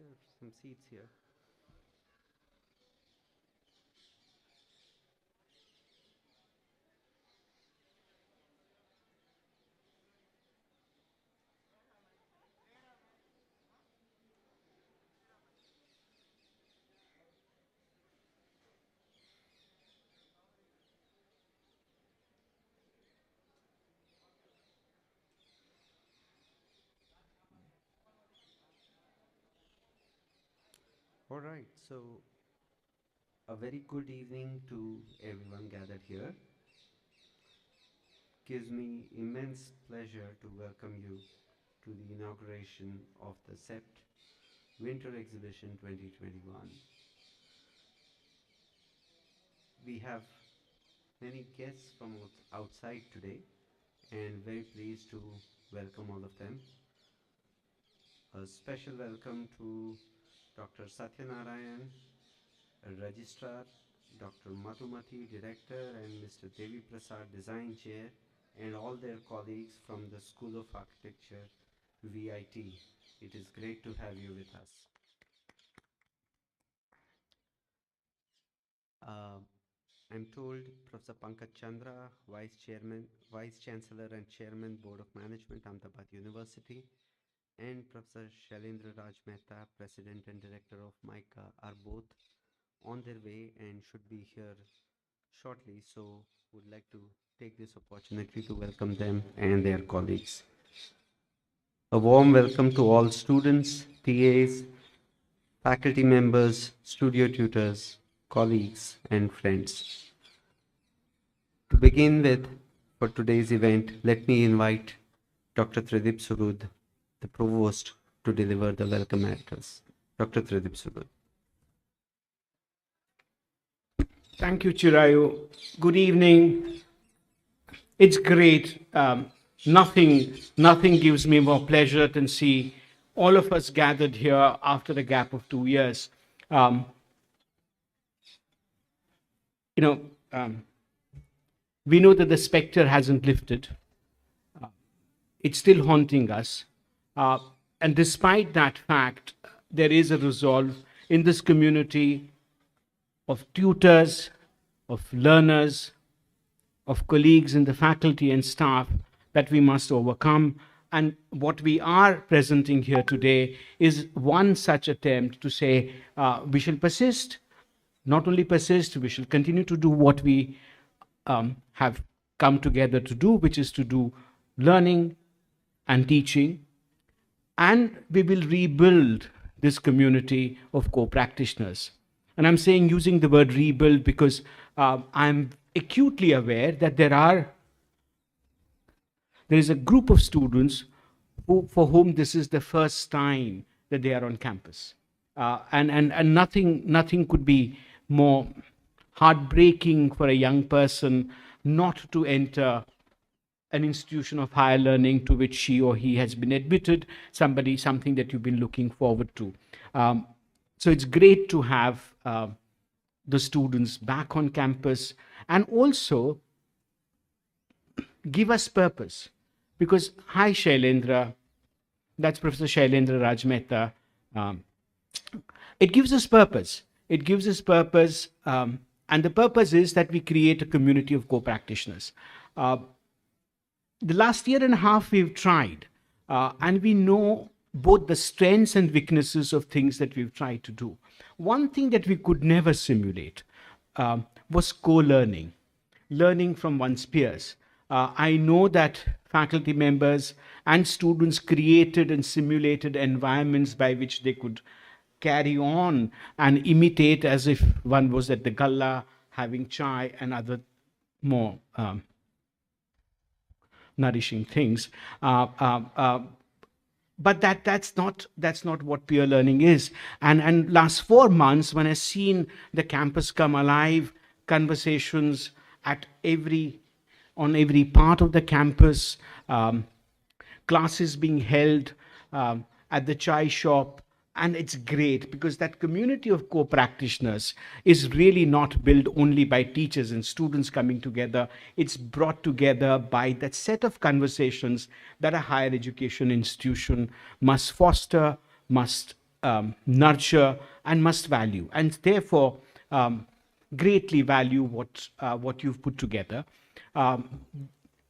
there some seats here? All right, so a very good evening to everyone gathered here. Gives me immense pleasure to welcome you to the inauguration of the CEPT Winter Exhibition 2021. We have many guests from outside today and very pleased to welcome all of them. A special welcome to Dr. Satyanarayan, a registrar, Dr. Madhumati, director, and Mr. Devi Prasad, design chair, and all their colleagues from the School of Architecture, VIT. It is great to have you with us. I'm told Professor Pankaj Chandra, Vice Chancellor and Chairman, Board of Management, Ahmedabad University, and Professor Shailendra Raj Mehta, President and Director of MICA, are both on their way and should be here shortly. So would like to take this opportunity to welcome them and their colleagues. A warm welcome to all students, TAs, faculty members, studio tutors, colleagues, and friends. To begin with, for today's event, let me invite Dr. Tridip Surud, the Provost, to deliver the welcome address. Dr. Tridip Surud. Thank you, Chirayu. Good evening. It's great. Nothing gives me more pleasure than see all of us gathered here after a gap of 2 years. We know that the specter hasn't lifted. It's still haunting us. And despite that fact, there is a resolve in this community of tutors, of learners, of colleagues in the faculty and staff that we must overcome. And what we are presenting here today is one such attempt to say we shall persist. Not only persist, we shall continue to do what we have come together to do, which is to do learning and teaching. And we will rebuild this community of co-practitioners. And I'm saying using the word rebuild because I'm acutely aware that there is a group of students for whom this is the first time that they are on campus. And nothing could be more heartbreaking for a young person not to enter an institution of higher learning to which she or he has been admitted, something that you've been looking forward to. So it's great to have the students back on campus and also give us purpose. Because, hi Shailendra, that's Professor Shailendra Raj Mehta. It gives us purpose. It gives us purpose, and the purpose is that we create a community of co-practitioners. The last year and a half we've tried, and we know both the strengths and weaknesses of things that we've tried to do. One thing that we could never simulate was co-learning, learning from one's peers. I know that faculty members and students created and simulated environments by which they could carry on and imitate as if one was at the galla having chai and other more nourishing things. But that's not what peer learning is. And last 4 months, when I've seen the campus come alive, conversations on every part of the campus, classes being held at the chai shop, and it's great because that community of co-practitioners is really not built only by teachers and students coming together. It's brought together by that set of conversations that a higher education institution must foster, must nurture and must value, and therefore greatly value what you've put together. Um,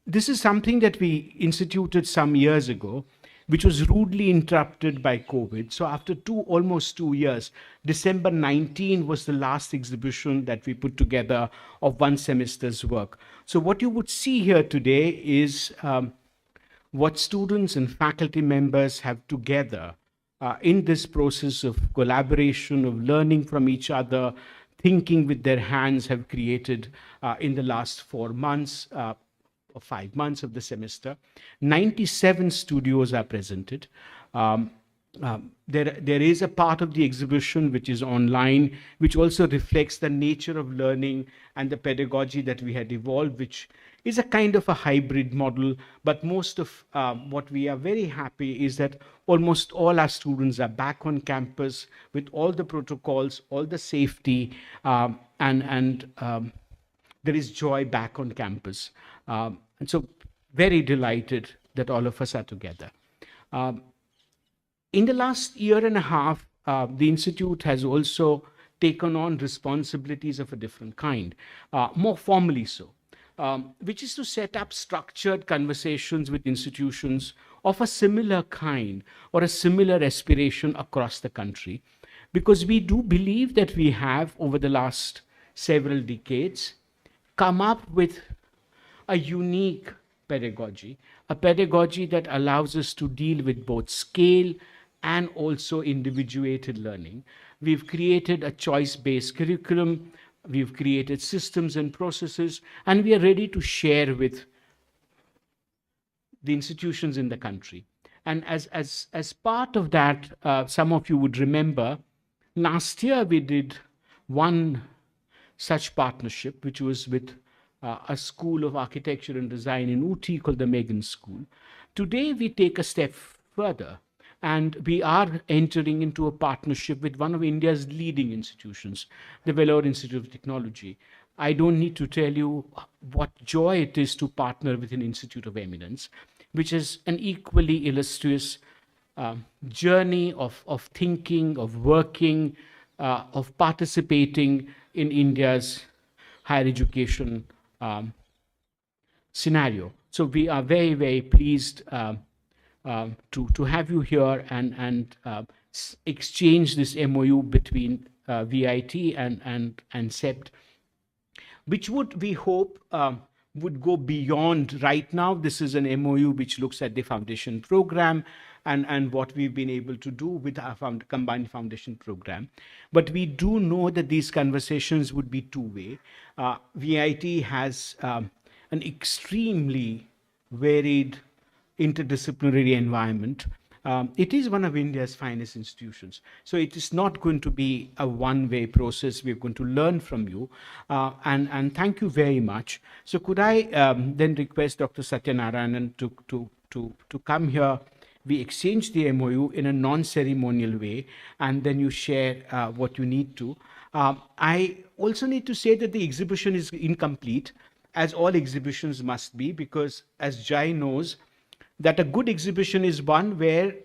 this is something that we instituted some years ago, which was rudely interrupted by COVID. So after almost 2 years, December 19 was the last exhibition that we put together of one semester's work. So what you would see here today is what students and faculty members have together in this process of collaboration, of learning from each other, thinking with their hands, have created in the last 4 months or 5 months of the semester. 97 studios are presented. There is a part of the exhibition which is online, which also reflects the nature of learning and the pedagogy that we had evolved, which is a kind of a hybrid model. But most of what we are very happy is that almost all our students are back on campus with all the protocols, all the safety, and there is joy back on campus. And so very delighted that all of us are together. In the last year and a half, the Institute has also taken on responsibilities of a different kind, more formally so, which is to set up structured conversations with institutions of a similar kind or a similar aspiration across the country. Because we do believe that we have, over the last several decades, come up with a unique pedagogy, a pedagogy that allows us to deal with both scale and also individuated learning. We've created a choice-based curriculum, we've created systems and processes, and we are ready to share with the institutions in the country. And as part of that, some of you would remember, last year we did one such partnership, which was with a school of architecture and design in Ooty called the Megan School. Today we take a step further, and we are entering into a partnership with one of India's leading institutions, the Vellore Institute of Technology. I don't need to tell you what joy it is to partner with an institute of eminence, which is an equally illustrious journey of thinking, of working, of participating in India's higher education scenario. So we are very, very pleased to have you here and exchange this MOU between VIT and CEPT, which we hope would go beyond. Right now, this is an MOU which looks at the foundation program and what we've been able to do with our combined foundation program. But we do know that these conversations would be two-way. VIT has an extremely varied interdisciplinary environment. It is one of India's finest institutions. So it is not going to be a one-way process. We're going to learn from you. And thank you very much. So could I then request Dr. Satyanarayanan to come here? We exchange the MOU in a non-ceremonial way, and then you share what you need to. I also need to say that the exhibition is incomplete, as all exhibitions must be, because as Jai knows, that a good exhibition is one where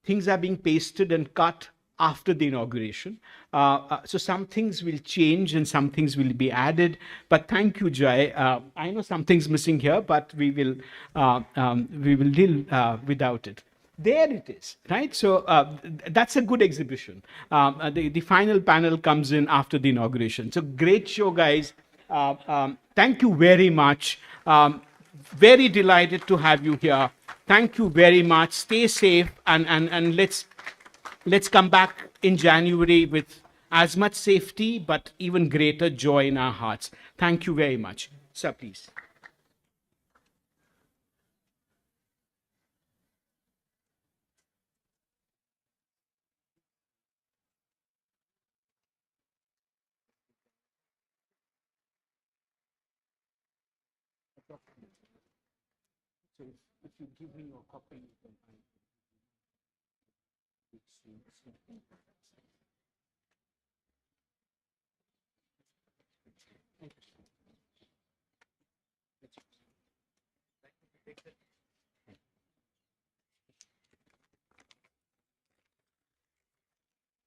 things are being pasted and cut after the inauguration. So some things will change and some things will be added. But thank you, Jai. I know something's missing here, but we will deal without it. There it is, right? So that's a good exhibition. The final panel comes in after the inauguration. So great show, guys. Thank you very much. Very delighted to have you here. Thank you very much. Stay safe, and let's come back in January with as much safety, but even greater joy in our hearts. Thank you very much. Sir, please. So if you give me your copy, then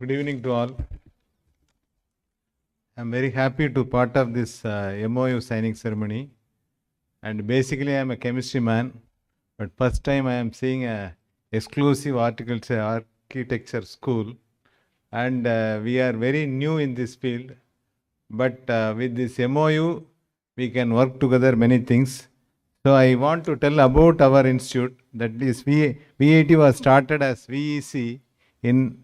Good evening to all. I'm very happy to part of this MOU signing ceremony. And basically, I'm a chemistry man. But first time I am seeing a exclusive architecture school. And we are very new in this field. But with this MOU, we can work together many things. So I want to tell about our institute. That is, VIT was started as VEC in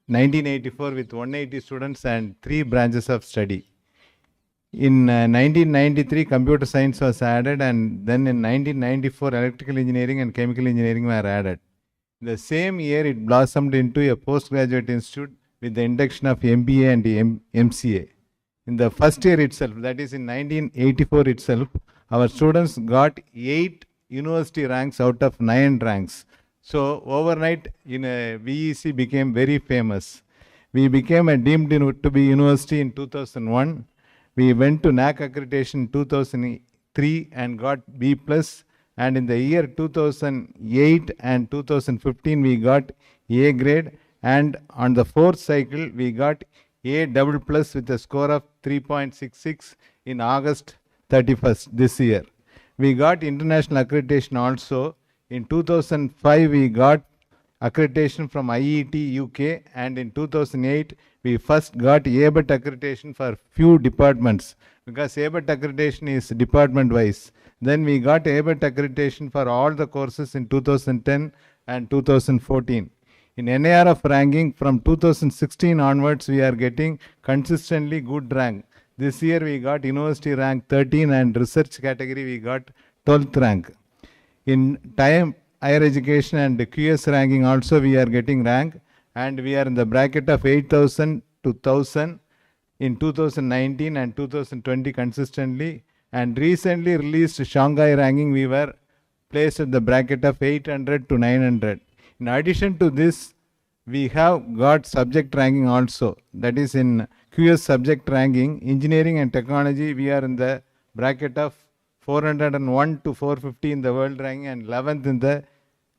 1984 with 180 students and 3 branches of study. In 1993, computer science was added, and then in 1994, electrical engineering and chemical engineering were added. The same year, it blossomed into a postgraduate institute with the induction of MBA and MCA. In the first year itself, that is in 1984 itself, our students got 8 university ranks out of 9 ranks. So overnight, VEC became very famous. We became a deemed to be university in 2001. We went to NAC accreditation in 2003 and got B+. And in the year 2008 and 2015, we got A grade. And on the 4th cycle, we got A++ with a score of 3.66 in August 31st this year. We got international accreditation also. In 2005, we got accreditation from IET UK, and in 2008, we first got ABET accreditation for few departments, because ABET accreditation is department-wise. Then we got ABET accreditation for all the courses in 2010 and 2014. In NARF ranking, from 2016 onwards, we are getting consistently good rank. This year we got university rank 13, and research category we got 12th rank. In time higher education and QS ranking also we are getting rank, and we are in the bracket of 8,000 to 1,000 in 2019 and 2020 consistently, and recently released Shanghai ranking we were placed at the bracket of 800 to 900. In addition to this, we have got subject ranking also. That is, in QS subject ranking, engineering and technology, we are in the bracket of 401 to 450 in the world ranking and 11th in the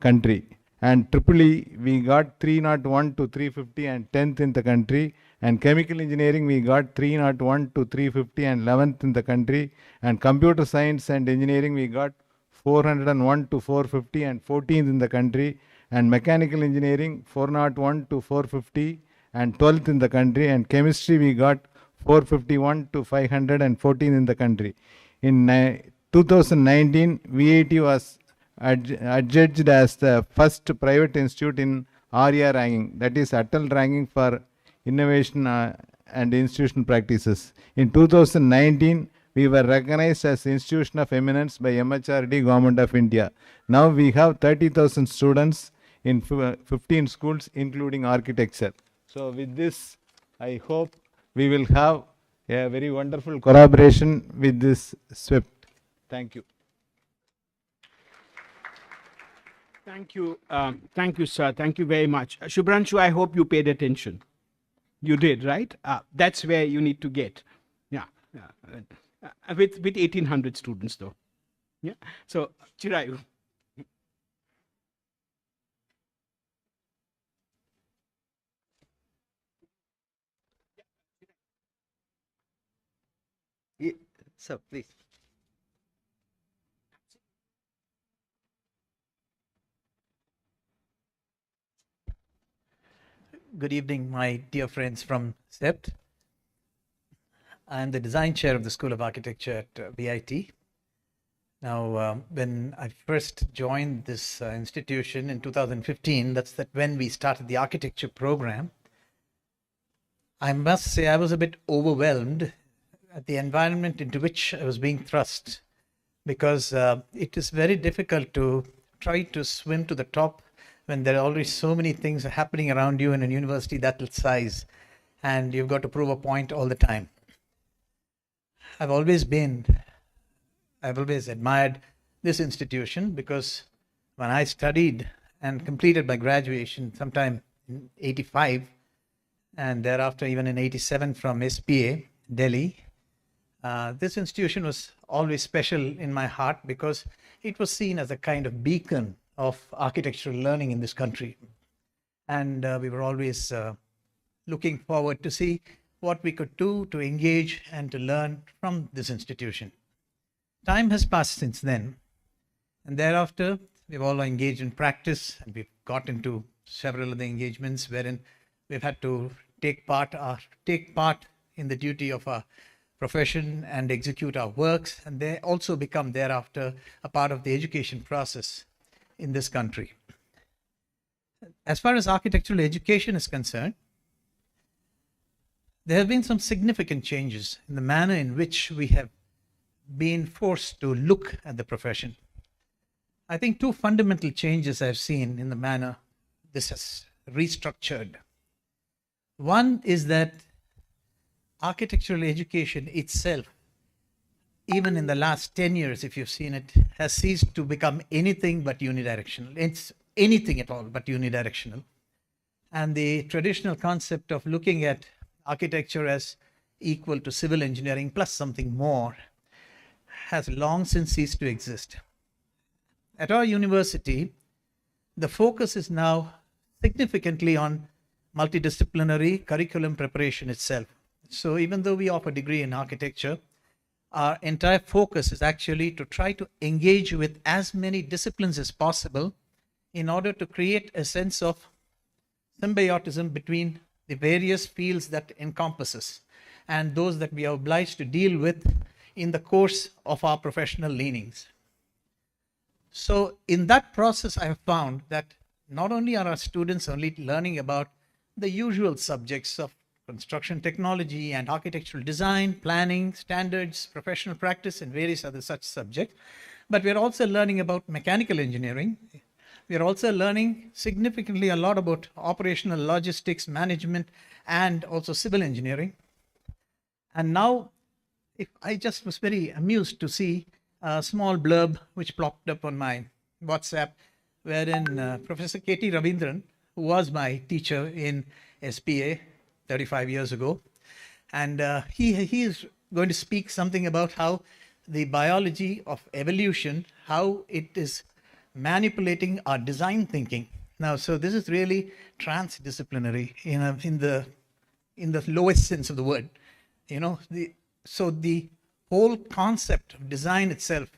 country. And EEE, we got 301 to 350 and 10th in the country. And chemical engineering, we got 301 to 350 and 11th in the country. And computer science and engineering, we got 401 to 450 and 14th in the country. And mechanical engineering, 401 to 450 and 12th in the country. And chemistry, we got 451 to 514 in the country. In 2019, VIT was adjudged as the first private institute in ARIA ranking, that is Atal ranking for innovation and institutional practices. In 2019, we were recognized as Institution of Eminence by MHRD, Government of India. Now we have 30,000 students in 15 schools, including architecture. So with this, I hope we will have a very wonderful collaboration with this CEPT. Thank you. Thank you, sir. Thank you very much. Shubhranshu, I hope you paid attention. You did, right? That's where you need to get. Yeah. With 1,800 students, though. Yeah. So, Chirayu. Yeah, sir, please. Good evening, my dear friends from CEPT. I am the design chair of the School of Architecture at VIT. Now, when I first joined this institution in 2015, that's when we started the architecture program, I must say I was a bit overwhelmed at the environment into which I was being thrust, because it is very difficult to try to swim to the top when there are already so many things happening around you in a university that size, and you've got to prove a point all the time. I've always admired this institution, because when I studied and completed my graduation sometime in 85, and thereafter even in 87 from SPA, Delhi, this institution was always special in my heart, because it was seen as a kind of beacon of architectural learning in this country. And we were always looking forward to see what we could do to engage and to learn from this institution. Time has passed since then, and thereafter, we've all engaged in practice, and we've got into several of the engagements wherein we've had to take part in the duty of our profession and execute our works, and they also become thereafter a part of the education process in this country. As far as architectural education is concerned, there have been some significant changes in the manner in which we have been forced to look at the profession. I think two fundamental changes I've seen in the manner this has restructured. One is that architectural education itself, even in the last 10 years, if you've seen it, has ceased to become anything but unidirectional. It's anything at all but unidirectional. And the traditional concept of looking at architecture as equal to civil engineering plus something more has long since ceased to exist. At our university, the focus is now significantly on multidisciplinary curriculum preparation itself. So even though we offer a degree in architecture, our entire focus is actually to try to engage with as many disciplines as possible in order to create a sense of symbiotism between the various fields that encompasses and those that we are obliged to deal with in the course of our professional leanings. So in that process, I have found that not only are our students only learning about the usual subjects of construction technology and architectural design, planning, standards, professional practice, and various other such subjects, but we're also learning about mechanical engineering. We're also learning significantly a lot about operational logistics, management, and also civil engineering. And now, if I just was very amused to see a small blurb which plopped up on my WhatsApp, wherein Professor K.T. Ravindran, who was my teacher in SPA 35 years ago, and he is going to speak something about how the biology of evolution, how it is manipulating our design thinking. Now, so this is really transdisciplinary in the lowest sense of the word. You know, so the whole concept of design itself,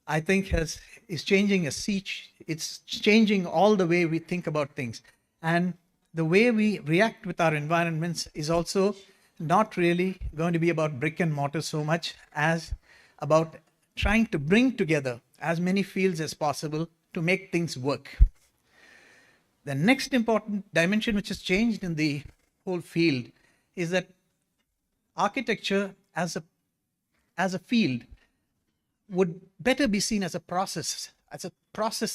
I think, is changing a sea. It's changing all the way we think about things, and the way we react with our environments is also not really going to be about brick and mortar so much as about trying to bring together as many fields as possible to make things work. The next important dimension which has changed in the whole field is that architecture as a field would better be seen as a process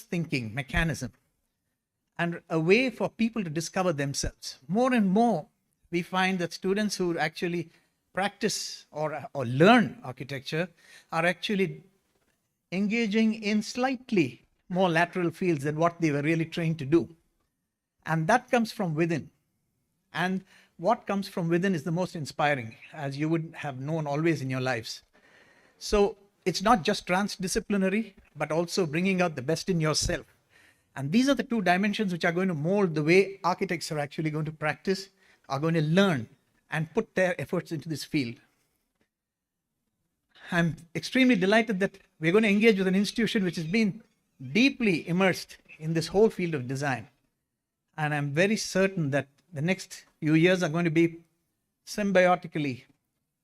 thinking mechanism, and a way for people to discover themselves. More and more, we find that students who actually practice or learn architecture are actually engaging in slightly more lateral fields than what they were really trained to do. And that comes from within. And what comes from within is the most inspiring, as you would have known always in your lives. So it's not just transdisciplinary, but also bringing out the best in yourself. And these are the two dimensions which are going to mold the way architects are actually going to practice, are going to learn, and put their efforts into this field. I'm extremely delighted that we're going to engage with an institution which has been deeply immersed in this whole field of design. And I'm very certain that the next few years are going to be symbiotically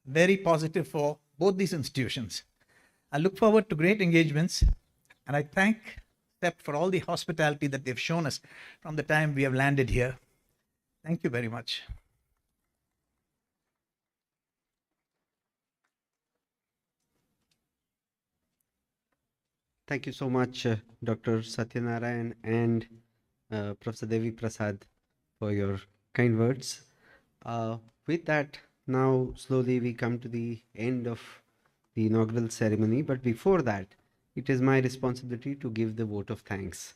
very positive for both these institutions. I look forward to great engagements, and I thank CEPT for all the hospitality that they've shown us from the time we have landed here. Thank you very much. Thank you so much, Dr. Satyanarayan and Professor Devi Prasad, for your kind words. With that, now slowly we come to the end of the inaugural ceremony, but before that, it is my responsibility to give the vote of thanks.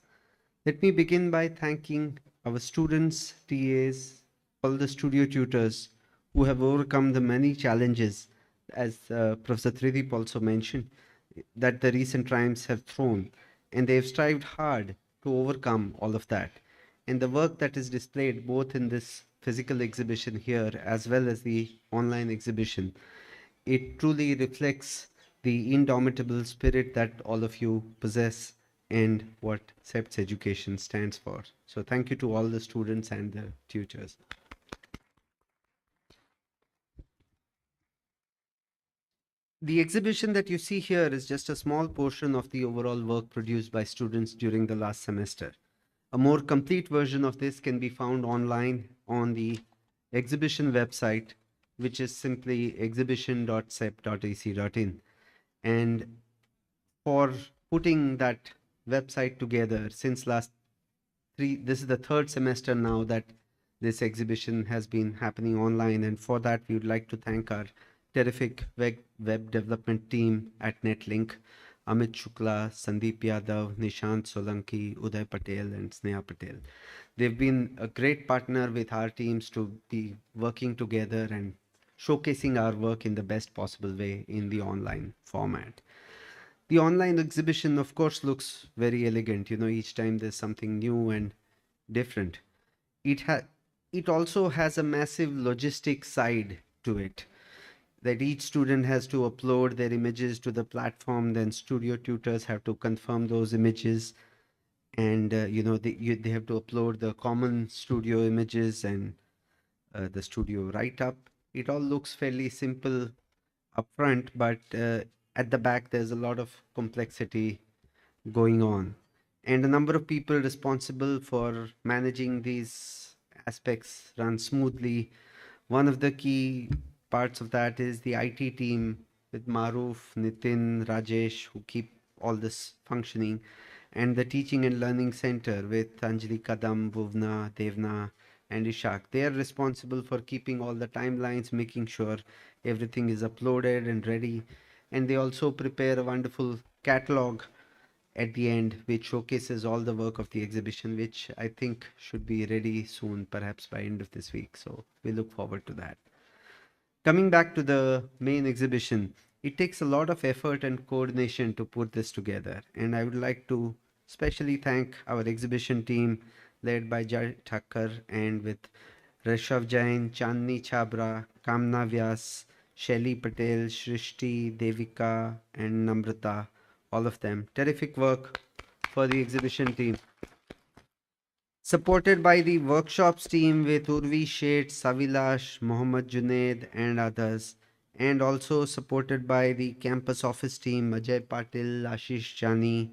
Let me begin by thanking our students, TAs, all the studio tutors who have overcome the many challenges, as Professor Tridip also mentioned, that the recent times have thrown, and they have strived hard to overcome all of that. And the work that is displayed both in this physical exhibition here as well as the online exhibition. It truly reflects the indomitable spirit that all of you possess and what CEPT's education stands for. So thank you to all the students and the tutors. The exhibition that you see here is just a small portion of the overall work produced by students during the last semester. A more complete version of this can be found online on the exhibition website, which is simply exhibition.cep.ac.in. And for putting that website together, since this is the third semester now that this exhibition has been happening online, and for that we would like to thank our terrific web development team at Netlink, Amit Shukla, Sandeep Yadav, Nishant Solanki, Uday Patel, and Sneha Patel. They've been a great partner with our teams to be working together and showcasing our work in the best possible way in the online format. The online exhibition, of course, looks very elegant. Each time there's something new and different. It also has a massive logistic side to it, that each student has to upload their images to the platform, then studio tutors have to confirm those images, and they have to upload the common studio images and the studio write-up. It all looks fairly simple up front, but at the back there's a lot of complexity going on, and a number of people responsible for managing these aspects run smoothly. One of the key parts of that is the IT team with Maruf, Nitin, Rajesh, who keep all this functioning, and the Teaching and Learning Center with Anjali Kadam, Bhuvna, Devna, and Ishak. They are responsible for keeping all the timelines, making sure everything is uploaded and ready. And they also prepare a wonderful catalog at the end, which showcases all the work of the exhibition, which I think should be ready soon, perhaps by end of this week. So we look forward to that. Coming back to the main exhibition, it takes a lot of effort and coordination to put this together. And I would like to especially thank our exhibition team led by Jai Thakkar and with Rishabh Jain, Chandni Chabra, Kamna Vyas, Shelly Patel, Shrishti, Devika, and Namrata, all of them. Terrific work for the exhibition team. Supported by the workshops team with Urvi Sheth, Savilash, Mohammad Junaid, and others. And also supported by the campus office team, Ajay Patil, Ashish Jani,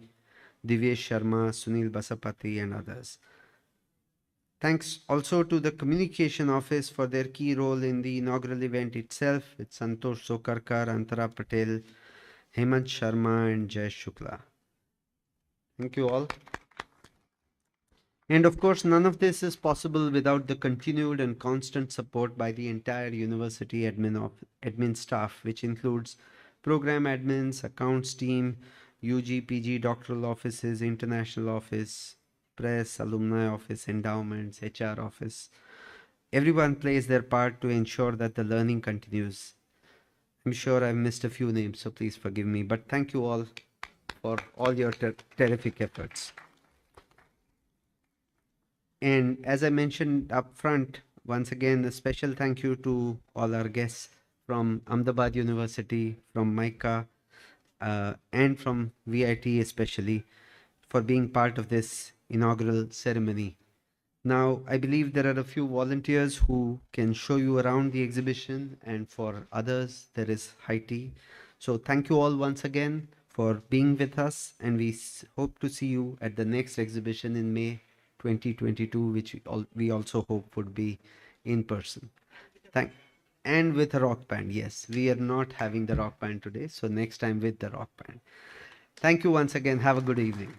Divyesh Sharma, Sunil Basapati, and others. Thanks also to the communication office for their key role in the inaugural event itself with Santosh Sokarkar, Antara Patel, Hemant Sharma, and Jay Shukla. Thank you all. And of course, none of this is possible without the continued and constant support by the entire university admin staff, which includes program admins, accounts team, UG, PG, doctoral offices, international office, press, alumni office, endowments, HR office. Everyone plays their part to ensure that the learning continues. I'm sure I've missed a few names, so please forgive me, but thank you all for all your terrific efforts. And as I mentioned up front, once again, a special thank you to all our guests from Ahmedabad University, from MICA, and from VIT especially, for being part of this inaugural ceremony. Now, I believe there are a few volunteers who can show you around the exhibition, and for others, there is high tea. So thank you all once again for being with us, and we hope to see you at the next exhibition in May 2022, which we also hope would be in person. And with a rock band. Yes, we are not having the rock band today, so next time with the rock band. Thank you once again. Have a good evening.